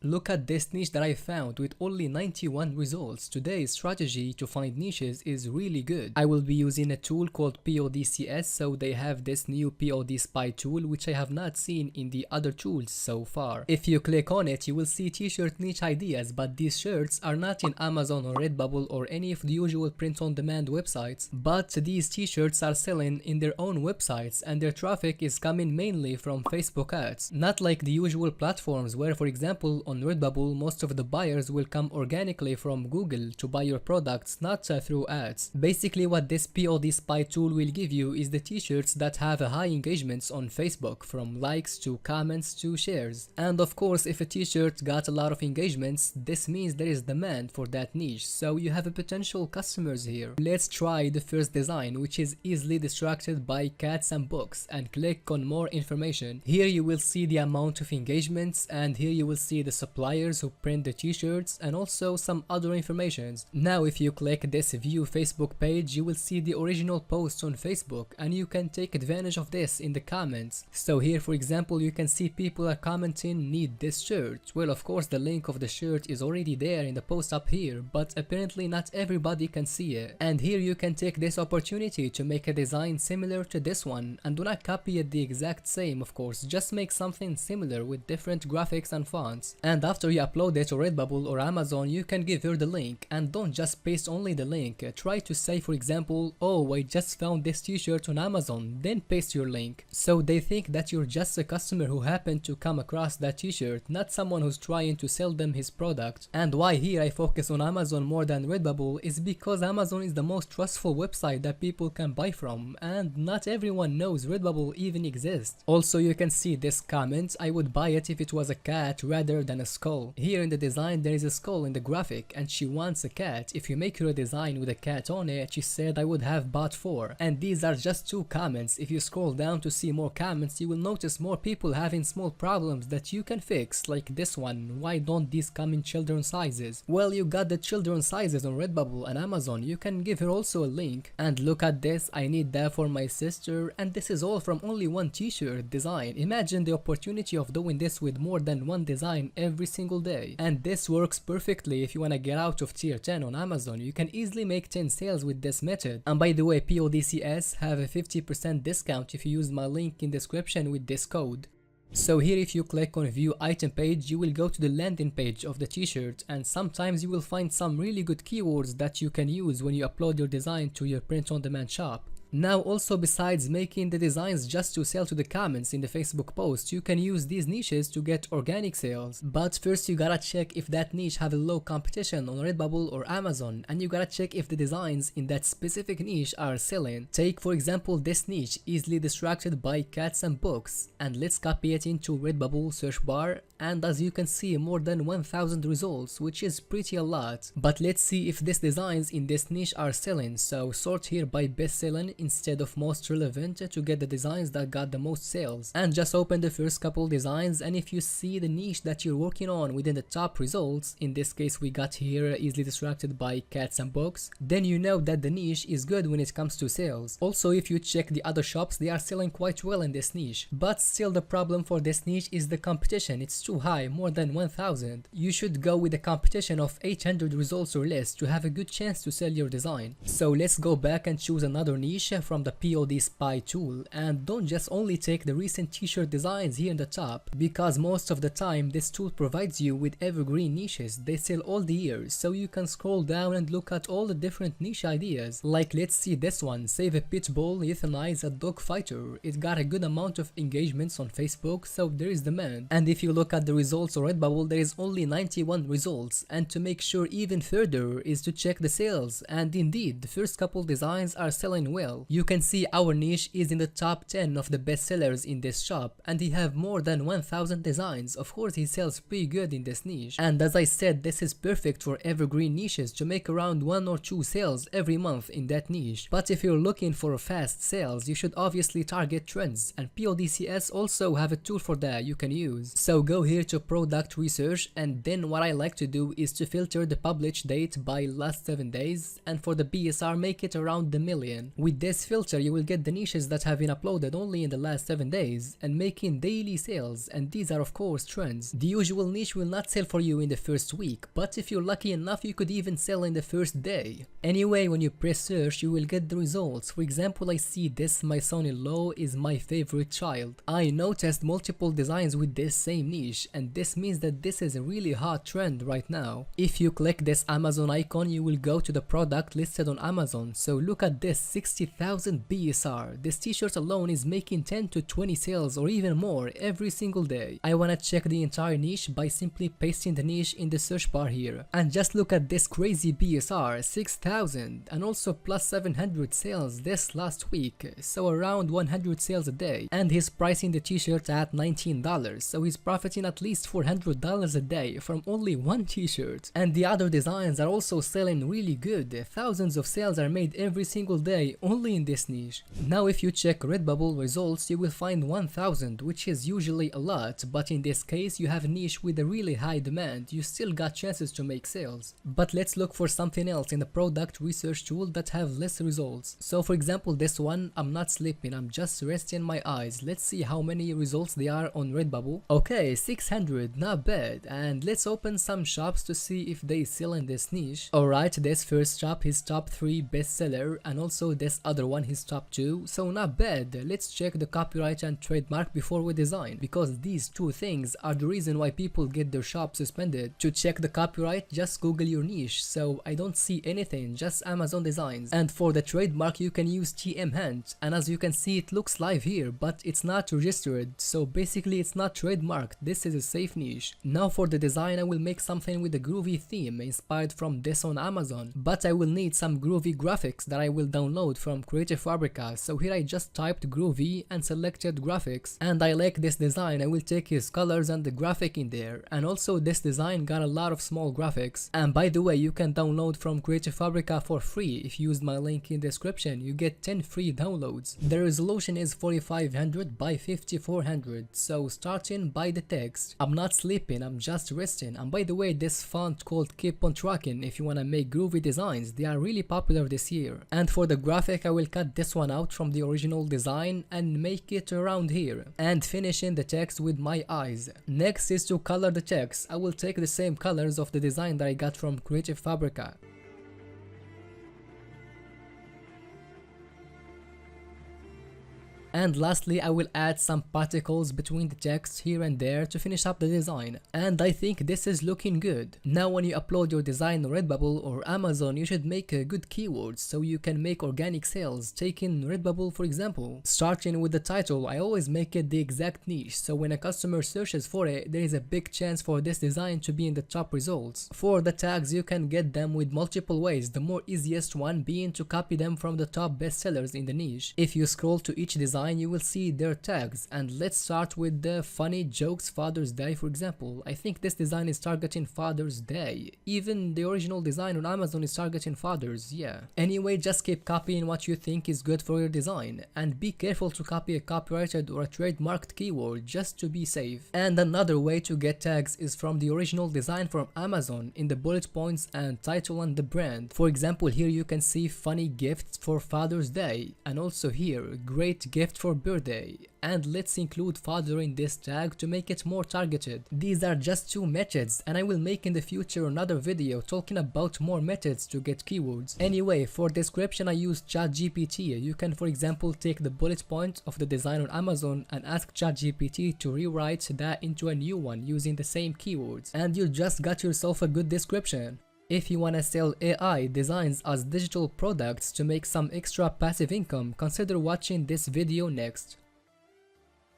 Look at this niche that I found with only 91 results. Today's strategy to find niches is really good. I will be using a tool called PODCS, so they have this new POD spy tool which I have not seen in the other tools so far. If you click on it, you will see t-shirt niche ideas, but these shirts are not in Amazon or Redbubble or any of the usual print-on-demand websites, but these t-shirts are selling in their own websites and their traffic is coming mainly from Facebook ads. Not like the usual platforms where, for example, on Redbubble, most of the buyers will come organically from Google to buy your products, not through ads. Basically what this POD spy tool will give you is the t-shirts that have high engagements on Facebook, from likes to comments to shares. And of course, if a t-shirt got a lot of engagements, this means there is demand for that niche, so you have a potential customers here. Let's try the first design, which is easily distracted by cats and books, and click on more information. Here you will see the amount of engagements, and here you will see the suppliers who print the t-shirts and also some other informations. Now if you click this view Facebook page, you will see the original posts on Facebook and you can take advantage of this in the comments. So here for example you can see people are commenting need this shirt. Well, of course the link of the shirt is already there in the post up here, but apparently not everybody can see it. And here you can take this opportunity to make a design similar to this one, and do not copy it the exact same, of course, just make something similar with different graphics and fonts. And after you upload it to Redbubble or Amazon, you can give her the link, and don't just paste only the link. Try to say for example, oh, I just found this t-shirt on Amazon, then paste your link. So they think that you're just a customer who happened to come across that t-shirt, not someone who's trying to sell them his product. And why here I focus on Amazon more than Redbubble is because Amazon is the most trustful website that people can buy from, and not everyone knows Redbubble even exists. Also you can see this comment, I would buy it if it was a cat rather than a skull. Here in the design there is a skull in the graphic and she wants a cat. If you make her a design with a cat on it, she said I would have bought 4. And these are just 2 comments. If you scroll down to see more comments, you will notice more people having small problems that you can fix, like this one, why don't these come in children's sizes? Well, you got the children's sizes on Redbubble and Amazon, you can give her also a link. And look at this, I need that for my sister, and this is all from only one t-shirt design. Imagine the opportunity of doing this with more than one design every single day. And this works perfectly if you wanna get out of tier 10 on Amazon. You can easily make 10 sales with this method. And by the way, PODCS have a 50% discount if you use my link in description with this code. So here if you click on view item page, you will go to the landing page of the t-shirt, and sometimes you will find some really good keywords that you can use when you upload your design to your print-on-demand shop. Now also, besides making the designs just to sell to the comments in the Facebook post, you can use these niches to get organic sales. But first you gotta check if that niche have a low competition on Redbubble or Amazon, and you gotta check if the designs in that specific niche are selling. Take for example this niche, easily distracted by cats and books, and let's copy it into Redbubble search bar, and as you can see more than 1000 results, which is pretty a lot. But let's see if these designs in this niche are selling, so sort here by best selling instead of most relevant to get the designs that got the most sales, and just open the first couple designs, and if you see the niche that you're working on within the top results, in this case we got here easily distracted by cats and books, then you know that the niche is good when it comes to sales. Also if you check the other shops, they are selling quite well in this niche, but still the problem for this niche is the competition. It's too high, more than 1000. You should go with a competition of 800 results or less to have a good chance to sell your design. So let's go back and choose another niche from the POD spy tool, and don't just only take the recent t-shirt designs here in the top, because most of the time this tool provides you with evergreen niches. They sell all the years, so you can scroll down and look at all the different niche ideas. Like let's see this one, save a pit bull, euthanize a dog fighter. It got a good amount of engagements on Facebook, so there is demand. And if you look at the results on Redbubble, there is only 91 results, and to make sure even further is to check the sales, and indeed the first couple designs are selling well. You can see our niche is in the top 10 of the best sellers in this shop, and he have more than 1000 designs. Of course he sells pretty good in this niche, and as I said, this is perfect for evergreen niches to make around 1 or 2 sales every month in that niche. But if you're looking for fast sales, you should obviously target trends, and PODCS also have a tool for that you can use. So go here to product research, and then what I like to do is to filter the publish date by last 7 days, and for the BSR make it around the million. With this filter you will get the niches that have been uploaded only in the last 7 days and making daily sales, and these are of course trends. The usual niche will not sell for you in the first week, but if you're lucky enough you could even sell in the first day. Anyway, when you press search you will get the results. For example, I see this my son-in-law is my favorite child. I noticed multiple designs with this same niche, and this means that this is a really hot trend right now. If you click this Amazon icon you will go to the product listed on Amazon. So look at this, 60,000 BSR. This t-shirt alone is making 10 to 20 sales or even more every single day. I wanna check the entire niche by simply pasting the niche in the search bar here. And just look at this crazy BSR, 6,000, and also plus 700 sales this last week, so around 100 sales a day. And he's pricing the t-shirt at $19, so he's profiting at least $400 a day from only one t-shirt. And the other designs are also selling really good. Thousands of sales are made every single day only in this niche. Now if you check Redbubble results you will find 1000, which is usually a lot, but in this case you have a niche with a really high demand, you still got chances to make sales. But let's look for something else in the product research tool that have less results. So for example this one, I'm not sleeping, I'm just resting my eyes. Let's see how many results there are on Redbubble. Okay, 600, not bad. And let's open some shops to see if they sell in this niche. Alright, this first shop his top 3 bestseller, and also this other one his top 2, so not bad. Let's check the copyright and trademark before we design, because these two things are the reason why people get their shop suspended. To check the copyright just google your niche, so I don't see anything, just Amazon designs. And for the trademark you can use TM Hunt, and as you can see it looks live here, but it's not registered, so basically it's not trademarked. This is a safe niche. Now for the design I will make something with a groovy theme inspired from this on Amazon, but I will need some groovy graphics that I will download from Creative Fabrica. So here I just typed groovy and selected graphics, and I like this design. I will take his colors and the graphic in there, and also this design got a lot of small graphics. And by the way, you can download from Creative Fabrica for free. If you use my link in description you get 10 free downloads. The resolution is 4500 by 5400. So starting by the text, I'm not sleeping, I'm just resting. And by the way, this font called Keep on Tracking, if you wanna make groovy designs, they are really popular this year. And for the graphic I will cut this one out from the original design and make it around here, and finishing the text with my eyes. Next is to color the text. I will take the same colors of the design that I got from Creative Fabrica. And lastly I will add some particles between the text here and there to finish up the design, and I think this is looking good. Now when you upload your design on Redbubble or Amazon you should make good keywords so you can make organic sales. Taking Redbubble for example, starting with the title, I always make it the exact niche, so when a customer searches for it there is a big chance for this design to be in the top results. For the tags you can get them with multiple ways, the more easiest one being to copy them from the top bestsellers in the niche. If you scroll to each design you will see their tags, and let's start with the funny jokes Father's Day for example. I think this design is targeting Father's Day. Even the original design on Amazon is targeting fathers, yeah. Anyway, just keep copying what you think is good for your design, and be careful to copy a copyrighted or a trademarked keyword just to be safe. And another way to get tags is from the original design from Amazon in the bullet points and title and the brand. For example, here you can see funny gifts for Father's Day, and also here great gift for birthday. And let's include father in this tag to make it more targeted. These are just 2 methods, and I will make in the future another video talking about more methods to get keywords. Anyway, for description I use ChatGPT. You can for example take the bullet point of the design on Amazon and ask ChatGPT to rewrite that into a new one using the same keywords, and you just got yourself a good description. If you wanna sell AI designs as digital products to make some extra passive income, consider watching this video next.